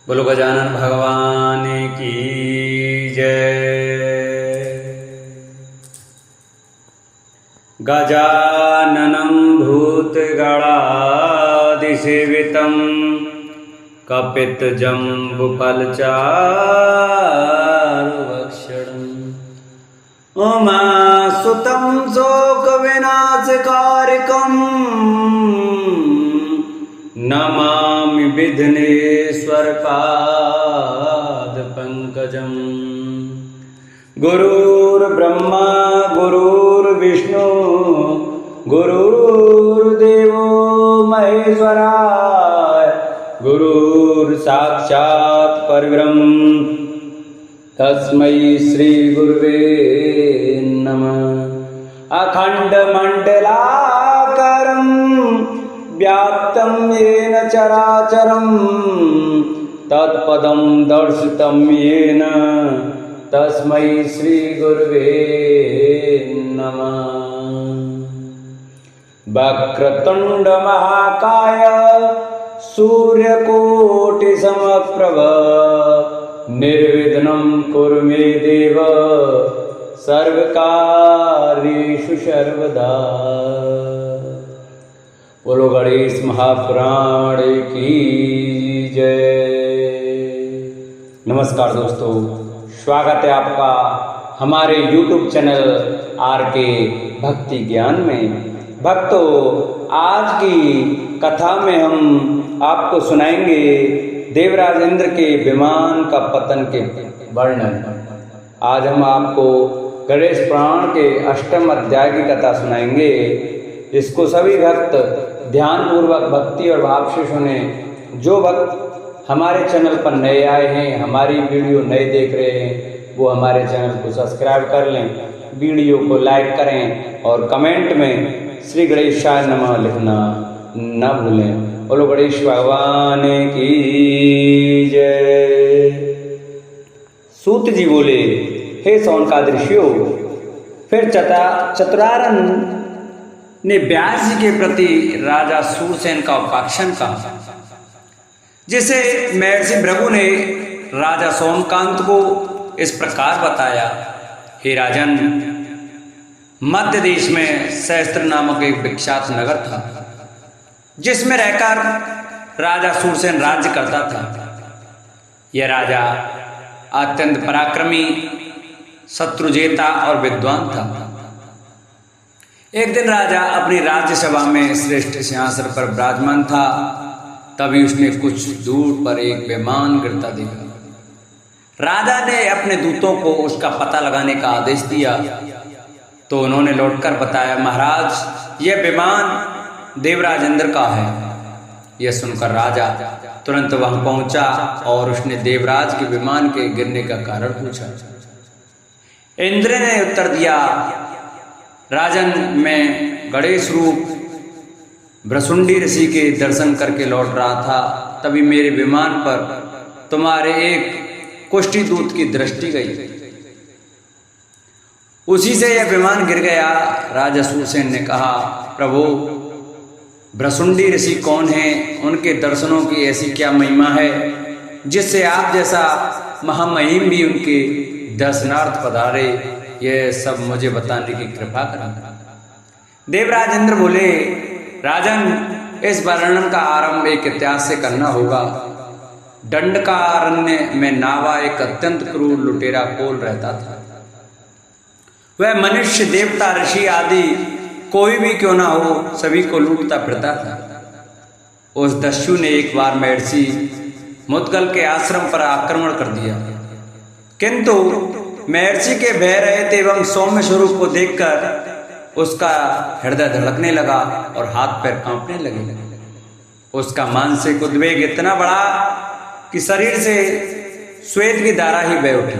बोलो गजानन भगवान की जय। गजाननं भूतगणादिसेवितं कपितजम्बुफलचारुभक्षणम् उमासुतं शोकविनाशकारकम् नमामि विघ्नेश्वरपादपङ्कजम्। गुरुर्ब्रह्मा गुरुर्विष्णु गुरुर्देवो महेश्वराय गुरुर्साक्षात् परब्रह्म तस्मै श्री गुरुवे नमः। अखण्डमण्डलाकारं व्याप्तं येन चराचरं तत्पदं दर्शितं येन तस्मै श्री गुरुवे नमः। वक्रतुण्ड महाकाय सूर्यकोटिसमप्रभ निर्विघ्नं कुरु मे देव सर्वकार्येषु सर्वदा। बोलो गणेश महापुराण की जय। नमस्कार दोस्तों, स्वागत है आपका हमारे YouTube चैनल RK भक्ति ज्ञान में। भक्तों, आज की कथा में हम आपको सुनाएंगे देवराज इंद्र के विमान का पतन के वर्णन। आज हम आपको गणेश पुराण के 8वें अध्याय की कथा सुनाएंगे। इसको सभी भक्त ध्यान पूर्वक भक्ति और भाव से सुने। जो भक्त हमारे चैनल पर नए आए हैं, हमारी वीडियो नए देख रहे हैं, वो हमारे चैनल को सब्सक्राइब कर लें, वीडियो को लाइक करें और कमेंट में श्री गणेशाय नमः लिखना न भूलें। बोलो गणेश भगवान की जय। सूत जी बोले, हे सौनकादि ऋषियों, फिर चतुरानन ने व्यास जी के प्रति राजा सूरसेन का उपाख्यान कहा, जिसे महर्षि भृगु ने राजा सोमकांत को इस प्रकार बताया। हे राजन, मध्य देश में सहस्त्र नामक एक विख्यात नगर था, जिसमें रहकर राजा सूरसेन राज्य करता था। यह राजा अत्यंत पराक्रमी, शत्रुजेता और विद्वान था। एक दिन राजा अपनी राज्यसभा में श्रेष्ठ सिंहासन पर विराजमान था। तभी उसने कुछ दूर पर एक विमान गिरता देखा। राजा ने अपने दूतों को उसका पता लगाने का आदेश दिया, तो उन्होंने लौटकर बताया, महाराज, यह विमान देवराज इंद्र का है। यह सुनकर राजा तुरंत वहां पहुंचा और उसने देवराज के विमान के गिरने का कारण पूछा। इंद्र ने उत्तर दिया, राजन, मैं गणेश रूप भृशुंडी ऋषि के दर्शन करके लौट रहा था। तभी मेरे विमान पर तुम्हारे एक कुष्ठी दूत की दृष्टि गई, उसी से यह विमान गिर गया। राजा सूरसेन ने कहा, प्रभु, भृशुंडी ऋषि कौन है? उनके दर्शनों की ऐसी क्या महिमा है जिससे आप जैसा महामहिम भी उनके दर्शनार्थ पधारे? यह सब मुझे बताने की कृपा करें। देवराज इंद्र बोले, राजन, इस वर्णन का आरंभ एक इतिहास से करना होगा। दंडकारण्य में नावा एक अत्यंत क्रूर लुटेरा कोल रहता था। वह मनुष्य, देवता, ऋषि आदि कोई भी क्यों ना हो, सभी को लूटता फिरता था। उस दस्यु ने एक बार महर्षि मुद्गल के आश्रम पर आक्रमण कर दिया, किंतु महर्षि के भय रहित एवं सौम्य स्वरूप को देखकर उसका हृदय धड़कने लगा और हाथ पैर कांपने लगे। उसका मानसिक उद्वेग इतना बढ़ा कि शरीर से श्वेत की धारा ही बह उठी।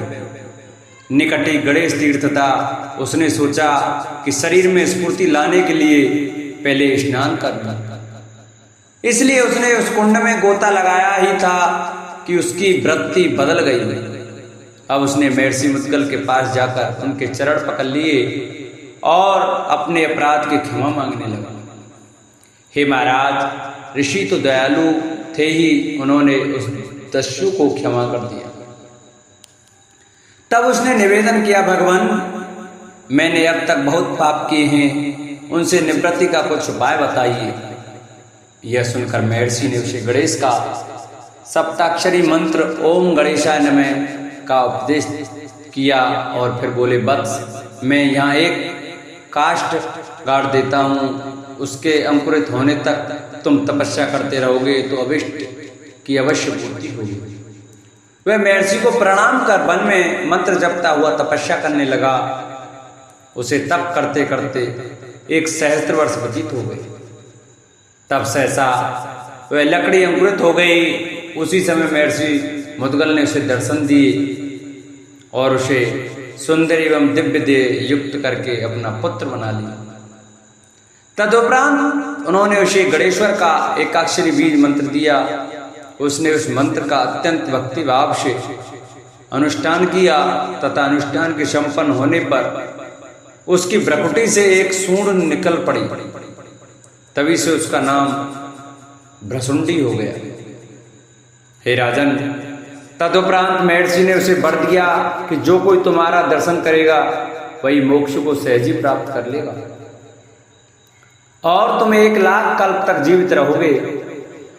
निकट ही गणेश तीर्थ था। उसने सोचा कि शरीर में स्फूर्ति लाने के लिए पहले स्नान कर लूं। इसलिए उसने उस कुंड में गोता लगाया ही था कि उसकी वृत्ति बदल गई। अब उसने महर्षि मुद्गल के पास जाकर उनके चरण पकड़ लिए और अपने अपराध की क्षमा मांगने लगा। हे महाराज, ऋषि तो दयालु थे ही, उन्होंने उस दस्यु को क्षमा कर दिया। तब उसने निवेदन किया, भगवान मैंने अब तक बहुत पाप किए हैं, उनसे निवृत्ति का कुछ उपाय बताइए। यह सुनकर महर्षि ने उसे गणेश का सप्ताक्षरी मंत्र ओम गणेशाय नमः का उपदेश किया और फिर बोले, वत्स मैं यहाँ एक काष्ठ गाड़ देता हूँ, उसके अंकुरित होने तक तुम तपस्या करते रहोगे तो अभिष्ट की अवश्य पूर्ति होगी। वह महर्षि को प्रणाम कर वन में मंत्र जपता हुआ तपस्या करने लगा। उसे तप करते करते 1 सहस्त्र वर्ष व्यतीत हो गए। तब सहसा वह लकड़ी अंकुरित हो गई। उसी समय महर्षि मुद्गल ने उसे दर्शन दिए और उसे सुंदर एवं दिव्य देह युक्त करके अपना पुत्र बना लिया। तदुपरांत उन्होंने उसे गणेश्वर का एकाक्षरी बीज मंत्र दिया। उसने उस मंत्र का अत्यंत भक्ति भाव से अनुष्ठान किया तथा अनुष्ठान के संपन्न होने पर उसकी भ्रकुटी से एक सूंड निकल पड़ी। तभी से उसका नाम भ्रसुंडी हो गया। हे राजन, तदुपरांत महर्षि ने उसे वर दिया कि जो कोई तुम्हारा दर्शन करेगा वही मोक्ष को सहज ही प्राप्त कर लेगा और तुम 1 लाख कल्प तक जीवित रहोगे।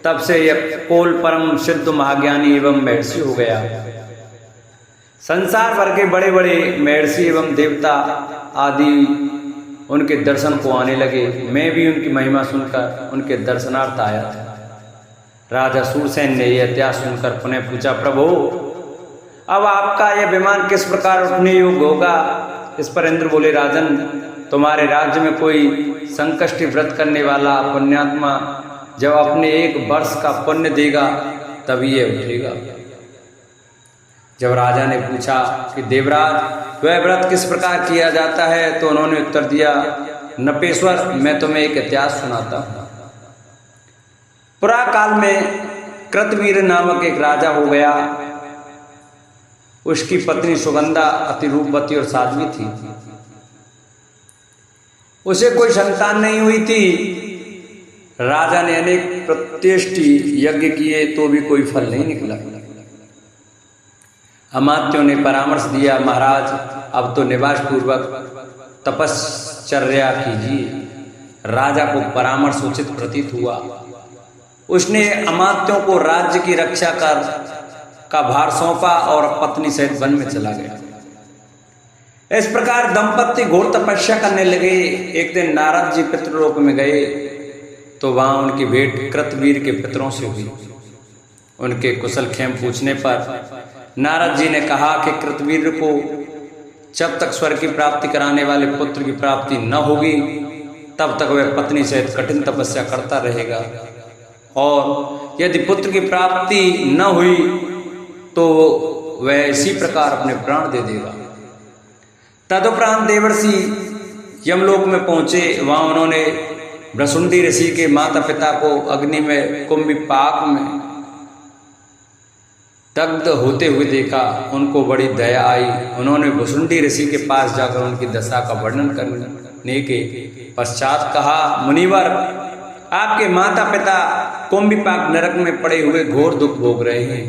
तब से यह कोल परम सिद्ध महाज्ञानी एवं महर्षि हो गया। संसार भर के बड़े बड़े महर्षि एवं देवता आदि उनके दर्शन को आने लगे। मैं भी उनकी महिमा सुनकर उनके दर्शनार्थ आया था। राजा सूरसेन ने यह इतिहास सुनकर पुनः पूछा, प्रभु अब आपका यह विमान किस प्रकार उठने योग्य होगा? इस पर इंद्र बोले, राजन तुम्हारे राज्य में कोई संकष्टी व्रत करने वाला पुण्यात्मा जब अपने 1 वर्ष का पुण्य देगा तभी यह उठेगा। जब राजा ने पूछा कि देवराज वह व्रत किस प्रकार किया जाता है तो उन्होंने उत्तर दिया, नपेश्वर मैं तुम्हें एक इतिहास सुनाता हूँ। पुरा काल में कृतवीर नामक एक राजा हो गया। उसकी पत्नी सुगंधा अति रूपवती और साध्वी थी। उसे कोई संतान नहीं हुई थी। राजा ने अनेक प्रतिष्ठि यज्ञ किए तो भी कोई फल नहीं निकला। अमात्यों ने परामर्श दिया, महाराज अब तो निवास पूर्वक तपश्चर्या कीजिए। राजा को परामर्श उचित प्रतीत हुआ। उसने अमात्यों को राज्य की रक्षा कर का भार सौंपा और पत्नी सहित वन में चला गया। इस प्रकार दंपत्ति घोर तपस्या करने लगे। एक दिन नारद जी पितृलोक में गए तो वहां उनकी भेंट कृतवीर के पितरों से हुई। उनके कुशल क्षेम पूछने पर नारद जी ने कहा कि कृतवीर को जब तक स्वर्ग की प्राप्ति कराने वाले पुत्र की प्राप्ति न होगी तब तक वह पत्नी सहित कठिन तपस्या करता रहेगा और यदि पुत्र की प्राप्ति न हुई तो वह इसी प्रकार अपने प्राण दे देगा। तदुपरांत देवर्षि यमलोक में पहुंचे। वहां उन्होंने भ्रसुंडी ऋषि के माता पिता को अग्नि में कुंभिपाक में दग्ध होते हुए देखा। उनको बड़ी दया आई। उन्होंने भ्रसुंडी ऋषि के पास जाकर उनकी दशा का वर्णन करने के पश्चात कहा, मुनिवर आपके माता पिता कुंभिपाक नरक में पड़े हुए घोर दुख भोग रहे हैं,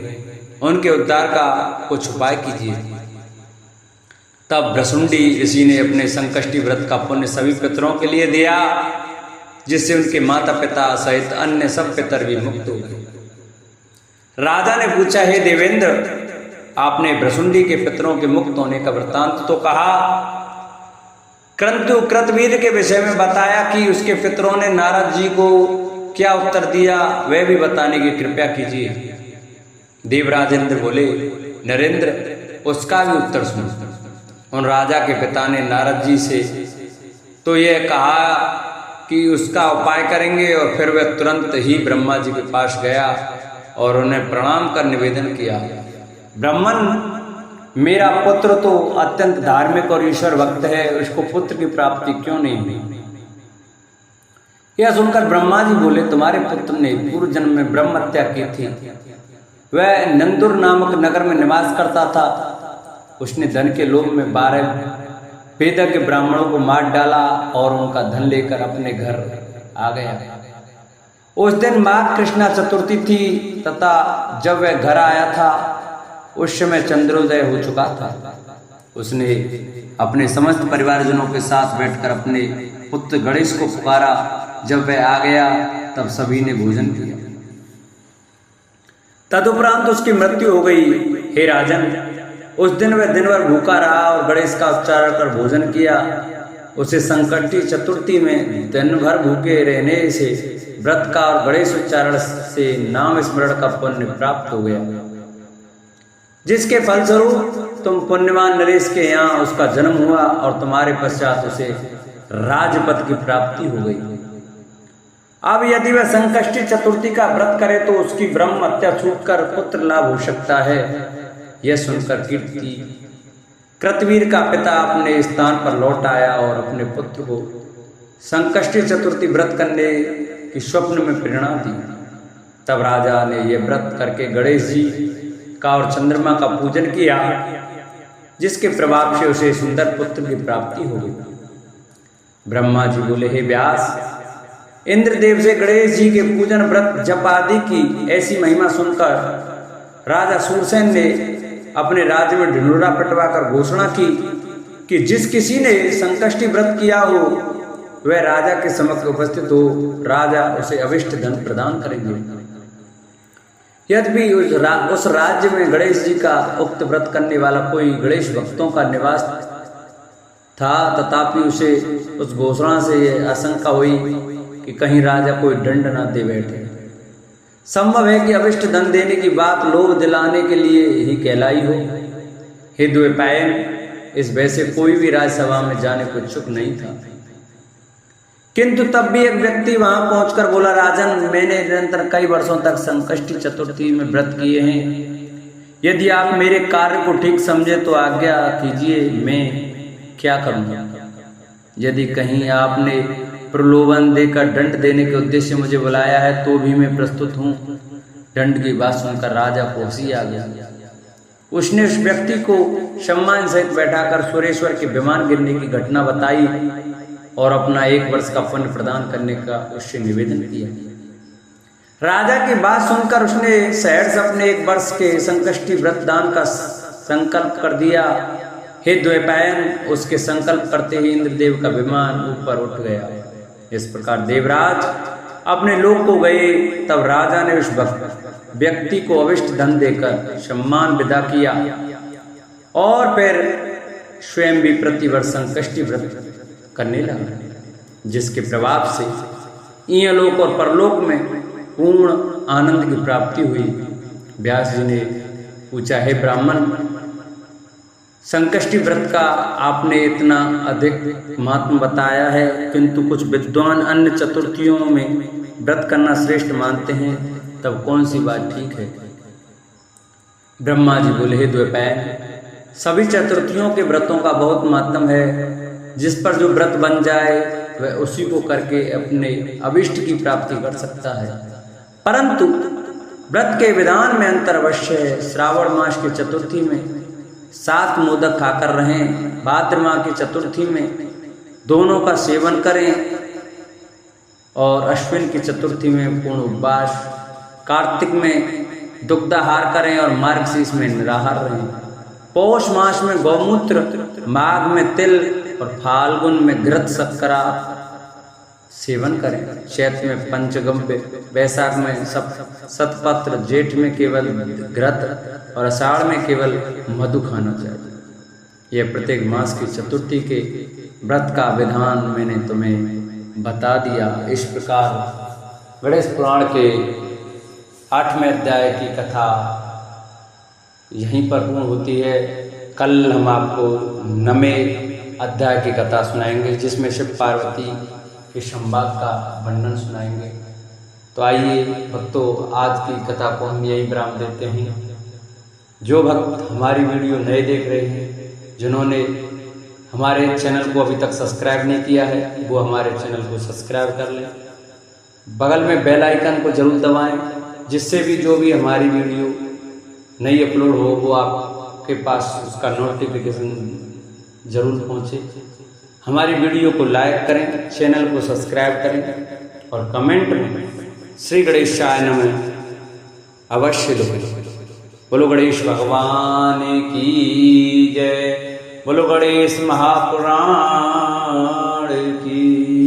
उनके उद्धार का कुछ उपाय कीजिए। तब भ्रसुंडी ऋषि ने अपने संकष्टी व्रत का पुण्य सभी पितरों के लिए दिया, जिससे उनके माता पिता सहित अन्य सब पितर भी मुक्त हो गए। राजा ने पूछा, हे देवेंद्र, आपने भ्रसुंडी के पितरों के मुक्त होने का वृत्तांत तो कहा, परंतु कृतवीर के विषय में बताया कि उसके पितरों ने नारद जी को क्या उत्तर दिया, वह भी बताने की कृपया कीजिए। देवराज इंद्र बोले, नरेंद्र उसका भी उत्तर सुनो। उन राजा के पिता ने नारद जी से तो यह कहा कि उसका उपाय करेंगे और फिर वह तुरंत ही ब्रह्मा जी के पास गया और उन्हें प्रणाम कर निवेदन किया, ब्रह्मन मेरा पुत्र तो अत्यंत धार्मिक और ईश्वर भक्त है, उसको पुत्र की प्राप्ति क्यों नहीं हुई? यह सुनकर ब्रह्मा जी बोले, तुम्हारे पुत्र ने पूर्व जन्म में ब्रह्म हत्या की थी। वह नंदुर नामक नगर में निवास करता था। उसने धन के लोभ में 12 वेद के ब्राह्मणों को मार डाला और उनका धन लेकर अपने घर आ गया। उस दिन माघ कृष्णा चतुर्थी थी तथा जब वह घर आया था उस समय चंद्रोदय हो चुका था। उसने अपने समस्त परिवारजनों के साथ बैठकर अपने पुत्र गणेश को पुकारा। जब वह आ गया तब सभी ने भोजन किया। तदुपरांत उसकी मृत्यु हो गई। हे राजन, उस दिन वह दिन भर भूखा रहा और गणेश का उच्चारण कर भोजन किया। उसे संकष्टी चतुर्थी में दिन भर भूखे रहने से व्रत का और गणेश उच्चारण से नाम स्मरण का पुण्य प्राप्त हो गया, जिसके फलस्वरूप तुम पुण्यवान नरेश के यहाँ उसका जन्म हुआ और तुम्हारे पश्चात उसे राजपद की प्राप्ति हो गई। अब यदि वह संकष्टी चतुर्थी का व्रत करे तो उसकी ब्रह्म हत्या छूटकर पुत्र लाभ हो सकता है। यह सुनकर कीर्ति कृतवीर का पिता अपने स्थान पर लौट आया और अपने पुत्र को संकष्टी चतुर्थी व्रत करने की स्वप्न में प्रेरणा दी। तब राजा ने यह व्रत करके गणेश जी का और चंद्रमा का पूजन किया, जिसके प्रभाव से उसे सुंदर पुत्र की प्राप्ति हो गई। ब्रह्मा जी बोले, हे व्यास, इंद्रदेव से गणेश जी के पूजन व्रत जप आदि की ऐसी महिमा सुनकर राजा सूरसेन ने अपने राज्य में ढिंढोरा पिटवाकर घोषणा की कि जिस किसी ने संकष्टी व्रत किया हो वह राजा के समक्ष उपस्थित हो, राजा उसे अविष्ट धन प्रदान करेंगे। यद्यपि उस राज्य में गणेश जी का उक्त व्रत करने वाला कोई गणेश भक्तों का निवास था, तथापि उसे उस घोषणा से यह आशंका हुई कि कहीं राजा कोई दंड न दे बैठे। संभव है कि अविष्ट धन देने की बात लोभ दिलाने के लिए ही कहलाई हो। हे द्वैपायन, इस भय से कोई भी राजसभा में जाने को इच्छुक नहीं था। किंतु तब भी एक व्यक्ति वहां पहुंचकर बोला, राजन, मैंने निरंतर कई वर्षों तक संकष्टी चतुर्थी में व्रत किए हैं। यदि आप मेरे कार्य को ठीक समझे तो आज्ञा कीजिए, मैं क्या करूंगा। यदि कहीं आपने प्रलोभन देकर दंड देने के उद्देश्य से मुझे बुलाया है तो भी मैं प्रस्तुत हूँ। दंड की बात सुनकर राजा को हंसी आ गया। उसने उस व्यक्ति को सम्मान सहित बैठाकर सुरेश्वर के विमान गिरने की घटना बताई और अपना 1 वर्ष का पुण्य प्रदान करने का उससे निवेदन किया। राजा की बात सुनकर उसने सहर्ष अपने 1 वर्ष के संकष्टी व्रत दान का संकल्प कर दिया। हे द्वैपायन, उसके संकल्प करते ही इंद्रदेव का विमान ऊपर उठ गया। इस प्रकार देवराज अपने लोक को गए। तब राजा ने उस व्यक्ति को अविष्ट धन देकर सम्मान विदा किया और फिर स्वयं भी प्रतिवर्ष संकष्टी व्रत करने लगा, जिसके प्रभाव से इहलोक और परलोक में पूर्ण आनंद की प्राप्ति हुई। व्यास जी ने पूछा, हे ब्राह्मण, संकष्टी व्रत का आपने इतना अधिक महत्व बताया है, किंतु कुछ विद्वान अन्य चतुर्थियों में व्रत करना श्रेष्ठ मानते हैं, तब कौन सी बात ठीक है। ब्रह्मा जी बोले, हे द्वैपायन, सभी चतुर्थियों के व्रतों का बहुत महत्व है। जिस पर जो व्रत बन जाए वह उसी को करके अपने अभिष्ट की प्राप्ति कर सकता है, परंतु व्रत के विधान में अंतर अवश्य है। श्रावण मास की चतुर्थी में 7 मोदक खाकर रहें, भाद्र माह की चतुर्थी में दोनों का सेवन करें और अश्विन की चतुर्थी में पूर्ण उपवास, कार्तिक में दुग्धाहार करें और मार्गशीर्ष में निराहार रहें। पौष मास में गौमूत्र, माघ में तिल और फाल्गुन में घृत शर्करा सेवन करें। चैत्र में पंचगव्य, वैशाख में शतपत्र, जेठ में केवल घृत और आषाढ़ में केवल मधु खाना चाहिए। यह प्रत्येक मास की चतुर्थी के व्रत का विधान मैंने तुम्हें बता दिया। इस प्रकार गणेश पुराण के 8वें अध्याय की कथा यहीं पर पूर्ण होती है। कल हम आपको 9वें अध्याय की कथा सुनाएंगे, जिसमें शिव पार्वती के संवाद का वर्णन सुनाएंगे। तो आइए भक्तों, आज की कथा को हम यहीं विराम देते हैं। जो भक्त हमारी वीडियो नए देख रहे हैं, जिन्होंने हमारे चैनल को अभी तक सब्सक्राइब नहीं किया है, वो हमारे चैनल को सब्सक्राइब कर लें। बगल में बेल आइकन को जरूर दबाएं, जिससे भी जो भी हमारी वीडियो नई अपलोड हो वो आपके पास उसका नोटिफिकेशन जरूर पहुँचे। हमारी वीडियो को लाइक करें, चैनल को सब्सक्राइब करें और कमेंट में श्री गणेशाय नमः अवश्य दो। बोलो गणेश भगवान की जय। बोलो गणेश महापुराण की